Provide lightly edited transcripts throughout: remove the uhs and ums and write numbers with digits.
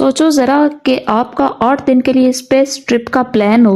सोचो ज़रा कि आपका 8 दिन के लिए स्पेस ट्रिप का प्लान हो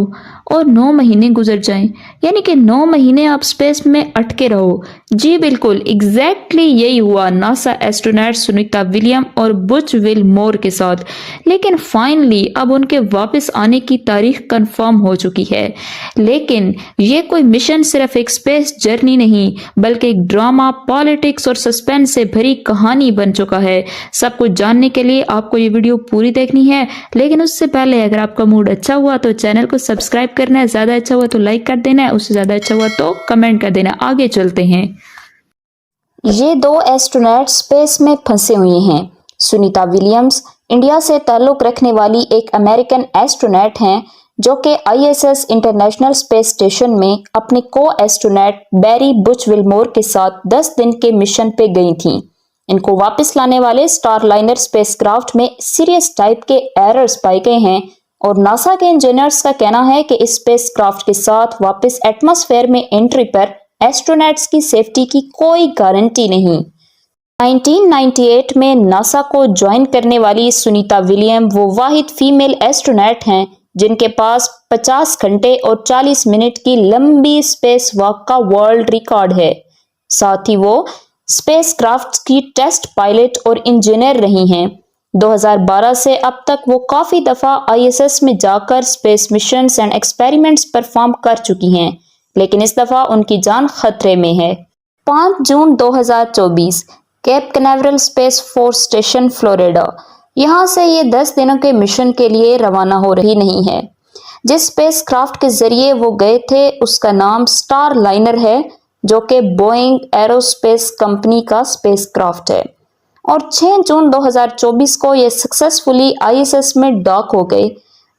और 9 महीने गुजर जाएं, यानी कि 9 महीने आप स्पेस में अटके रहो। जी बिल्कुल, एग्जैक्टली यही हुआ नासा एस्ट्रोनॉट सुनीता विलियम और बुच विलमोर के साथ। लेकिन फाइनली अब उनके वापस आने की तारीख कंफर्म हो चुकी है। लेकिन ये कोई मिशन सिर्फ एक स्पेस जर्नी नहीं, बल्कि एक ड्रामा, पॉलिटिक्स और सस्पेंस से भरी कहानी बन चुका है। सब कुछ जानने के लिए आपको ये वीडियो पूरी देखनी है, लेकिन उससे पहले अगर आपका मूड अच्छा हुआ तो चैनल को सब्सक्राइब करना है, ज्यादा अच्छा हुआ तो लाइक कर देना है, उससे ज्यादा अच्छा हुआ तो कमेंट कर देना। आगे चलते हैं। ये दो एस्ट्रोनॉट स्पेस में फंसे हुए हैं। सुनीता विलियम्स इंडिया से ताल्लुक रखने वाली एक अमेरिकन एस्ट्रोनॉट हैं जो कि आईएसएस इंटरनेशनल स्पेस स्टेशन में अपने को एस्ट्रोनॉट बैरी बुच विलमोर के साथ 10 दिन के मिशन पे गई थीं। इनको वापस लाने वाले स्टारलाइनर स्पेसक्राफ्ट में सीरियस टाइप के एरर्स पाए गए हैं और नासा के इंजीनियर्स का कहना है कि इस स्पेसक्राफ्ट के साथ वापस एटमॉस्फेयर में एंट्री पर एस्ट्रोनॉट्स की सेफ्टी की कोई गारंटी नहीं। 1998 में नासा को ज्वाइन करने वाली सुनीता विलियम वो वाहिद फीमेल एस्ट्रोनॉट हैं जिनके पास 50 घंटे और 40 मिनट की लंबी स्पेस वॉक का वर्ल्ड रिकॉर्ड है। साथ ही वो स्पेसक्राफ्ट की टेस्ट पायलट और इंजीनियर रही हैं। 2012 से अब तक वो काफी दफा आईएसएस में जाकर space missions and experiments perform कर चुकी हैं, लेकिन इस दफा उनकी जान खतरे में है। 5 जून 2024 Cape Canaveral Space Force Station Florida, यहाँ से ये 10 दिनों के मिशन के लिए रवाना हो रही नहीं है। जिस स्पेसक्राफ्ट के जरिए वो गए थे उसका नाम स्टारलाइनर है, जो कि बोइंग एरोस्पेस कंपनी का स्पेसक्राफ्ट है। और 6 जून 2024 को ये सक्सेसफुली आईएसएस में डॉक हो गए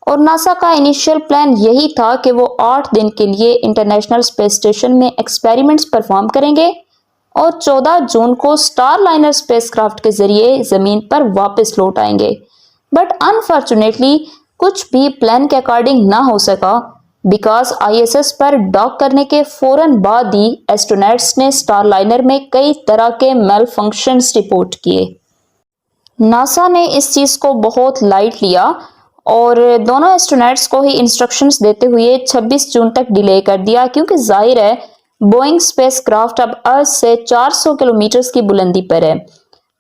और नासा का इनिशियल प्लान यही था कि वो 8 दिन के लिए इंटरनेशनल स्पेस स्टेशन में एक्सपेरिमेंट्स परफॉर्म करेंगे और 14 जून को स्टारलाइनर स्पेसक्राफ्ट के जरिए जमीन पर वापस लौट आएंगे। बट अनफॉर्चुनेटली कुछ भी प्लान के अकॉर्डिंग ना हो सका, बिकॉज आईएसएस पर डॉक करने के फौरन बाद ही एस्ट्रोनॉट्स ने स्टारलाइनर में कई तरह के मेलफंक्शंस रिपोर्ट किए। नासा ने इस चीज को बहुत लाइट लिया और दोनों एस्ट्रोनॉट्स को ही इंस्ट्रक्शंस देते हुए 26 जून तक डिले कर दिया, क्योंकि जाहिर है बोइंग स्पेसक्राफ्ट अब अर्थ से 400 किलोमीटर की बुलंदी पर है,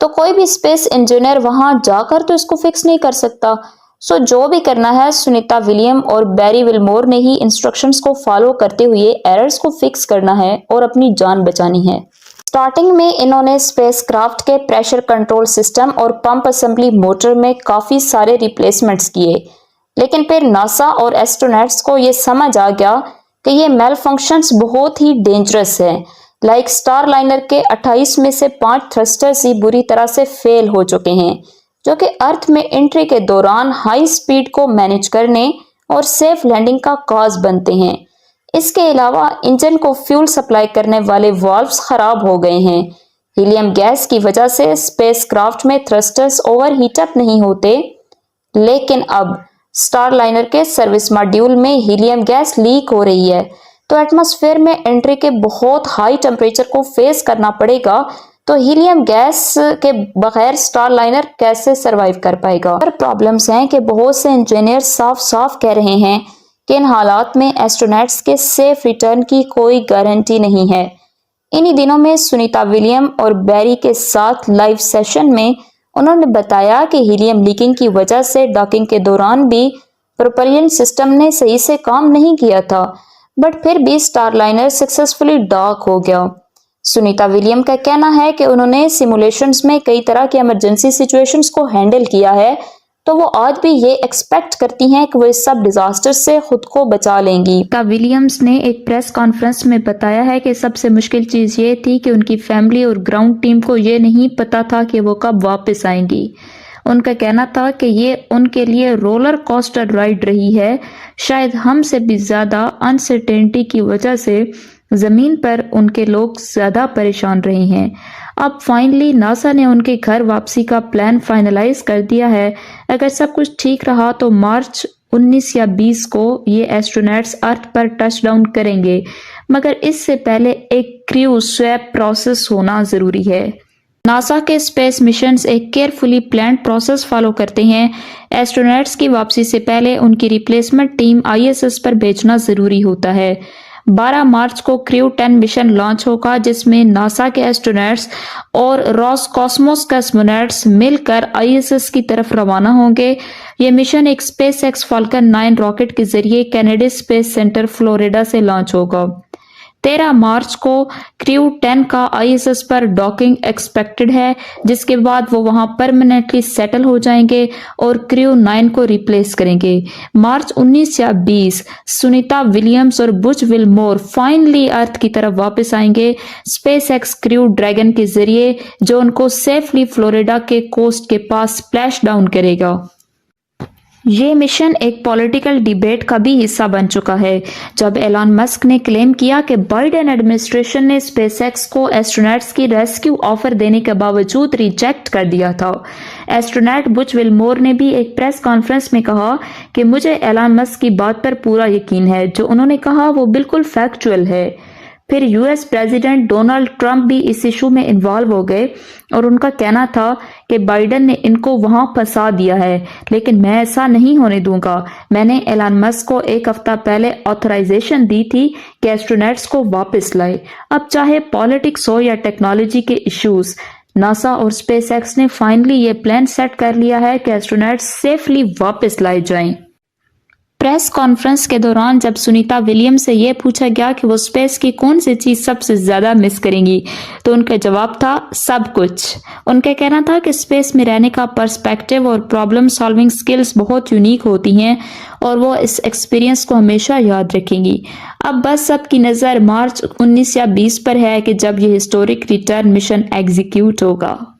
तो कोई भी स्पेस इंजीनियर वहां जाकर तो इसको फिक्स नहीं कर सकता। सो जो भी करना है सुनीता विलियम और बैरी विलमोर ने ही इंस्ट्रक्शंस को फॉलो करते हुए एरर्स को फिक्स करना है और अपनी जान बचानी है। स्टार्टिंग में इन्होंने स्पेसक्राफ्ट के प्रेशर कंट्रोल सिस्टम और पंप असेंबली मोटर में काफी सारे रिप्लेसमेंट्स किए, लेकिन फिर नासा और एस्ट्रोनॉट्स को ये समझ आ गया कि ये मेल फंक्शंस बहुत ही डेंजरस है। लाइक स्टारलाइनर के 28 में से 5 थ्रस्टर्स ही बुरी तरह से फेल हो चुके हैं, जो कि अर्थ में एंट्री के दौरान हाई स्पीड को मैनेज करने और सेफ लैंडिंग का कॉज बनते हैं। इसके अलावा इंजन को फ्यूल सप्लाई करने वाले वाल्व्स खराब हो गए हैं। हीलियम गैस की वजह से स्पेसक्राफ्ट में थ्रस्टर्स ओवरहीट अप नहीं होते, लेकिन अब स्टारलाइनर के सर्विस मॉड्यूल में हीलियम गैस लीक हो रही है, तो एटमॉस्फेयर में एंट्री के बहुत हाई टेम्परेचर को फेस करना पड़ेगा। तो हीलियम गैस के बगैर स्टारलाइनर कैसे सरवाइव कर पाएगा। और प्रॉब्लम्स हैं कि बहुत से इंजीनियर साफ साफ कह रहे हैं कि इन हालात में एस्ट्रोनॉट्स के सेफ रिटर्न की कोई गारंटी नहीं है। इन्हीं दिनों में सुनीता विलियम और बैरी के साथ लाइव सेशन में उन्होंने बताया कि हीलियम लीकिंग की वजह से डॉकिंग के दौरान भी प्रोपल्शन सिस्टम ने सही से काम नहीं किया था, बट फिर भी स्टारलाइनर सक्सेसफुली डॉक हो गया। सुनीता विलियम का कहना है कि उन्होंने सिमुलेशंस में कई तरह की इमरजेंसी सिचुएशंस को हैंडल किया है, तो वो आज भी ये एक्सपेक्ट करती हैं कि वो इस सब डिजास्टर से खुद को बचा लेंगी। विलियम्स ने एक प्रेस कॉन्फ्रेंस में बताया है कि सबसे मुश्किल चीज ये थी कि उनकी फैमिली और ग्राउंड टीम को ये नहीं पता था कि वो कब वापस आएंगी। उनका कहना था कि ये उनके लिए रोलर कोस्टर राइड रही है। शायद हमसे भी ज्यादा अनसर्टेनिटी की वजह से जमीन पर उनके लोग ज्यादा परेशान रहे हैं। अब फाइनली नासा ने उनके घर वापसी का प्लान फाइनलाइज कर दिया है। अगर सब कुछ ठीक रहा तो मार्च 19 या 20 को ये एस्ट्रोनॉट्स अर्थ पर टच डाउन करेंगे, मगर इससे पहले एक क्रू स्वैप प्रोसेस होना जरूरी है। नासा के स्पेस मिशंस एक केयरफुली प्लान्ड प्रोसेस फॉलो करते हैं। एस्ट्रोनॉट्स की वापसी से पहले उनकी रिप्लेसमेंट टीम आईएसएस पर भेजना जरूरी होता है। 12 मार्च को क्रू 10 मिशन लॉन्च होगा, जिसमें नासा के एस्ट्रोनॉट्स और रॉसकॉस्मोस कॉस्मोनॉट्स मिलकर आईएसएस की तरफ रवाना होंगे। ये मिशन एक स्पेसएक्स फाल्कन 9 रॉकेट के जरिए कैनेडी स्पेस सेंटर फ्लोरिडा से लॉन्च होगा। 13 मार्च को क्रू 10 का आईएसएस पर डॉकिंग एक्सपेक्टेड है, जिसके बाद वो वहां परमानेंटली सेटल हो जाएंगे और क्रू 9 को रिप्लेस करेंगे। मार्च 19 या 20 सुनीता विलियम्स और बुच विलमोर फाइनली अर्थ की तरफ वापस आएंगे स्पेसएक्स क्रू ड्रैगन के जरिए, जो उनको सेफली फ्लोरिडा के कोस्ट के पास स्प्लैश डाउन करेगा। ये मिशन एक पॉलिटिकल डिबेट का भी हिस्सा बन चुका है, जब एलन मस्क ने क्लेम किया कि बाइडेन एडमिनिस्ट्रेशन ने स्पेसएक्स को एस्ट्रोनॉट्स की रेस्क्यू ऑफर देने के बावजूद रिजेक्ट कर दिया था। एस्ट्रोनॉट बुच विलमोर ने भी एक प्रेस कॉन्फ्रेंस में कहा कि मुझे एलन मस्क की बात पर पूरा यकीन है, जो उन्होंने कहा वो बिल्कुल फैक्चुअल है। फिर यूएस प्रेसिडेंट डोनाल्ड ट्रंप भी इस इशू में इन्वॉल्व हो गए और उनका कहना था कि बाइडेन ने इनको वहां फंसा दिया है, लेकिन मैं ऐसा नहीं होने दूंगा। मैंने एलन मस्क को एक हफ्ता पहले ऑथराइजेशन दी थी कि एस्ट्रोनॉट्स को वापस लाए। अब चाहे पॉलिटिक्स हो या टेक्नोलॉजी के इश्यूज, नासा और स्पेसएक्स ने फाइनली ये प्लान सेट कर लिया है कि एस्ट्रोनॉट्स सेफली वापस लाए जाएं। प्रेस कॉन्फ्रेंस के दौरान जब सुनीता विलियम्स से यह पूछा गया कि वो स्पेस की कौन सी चीज सबसे ज्यादा मिस करेंगी, तो उनका जवाब था सब कुछ। उनका कहना था कि स्पेस में रहने का पर्सपेक्टिव और प्रॉब्लम सॉल्विंग स्किल्स बहुत यूनिक होती हैं और वो इस एक्सपीरियंस को हमेशा याद रखेंगी। अब बस सबकी नजर मार्च 19 या 20 पर है कि जब ये हिस्टोरिक रिटर्न मिशन एग्जीक्यूट होगा।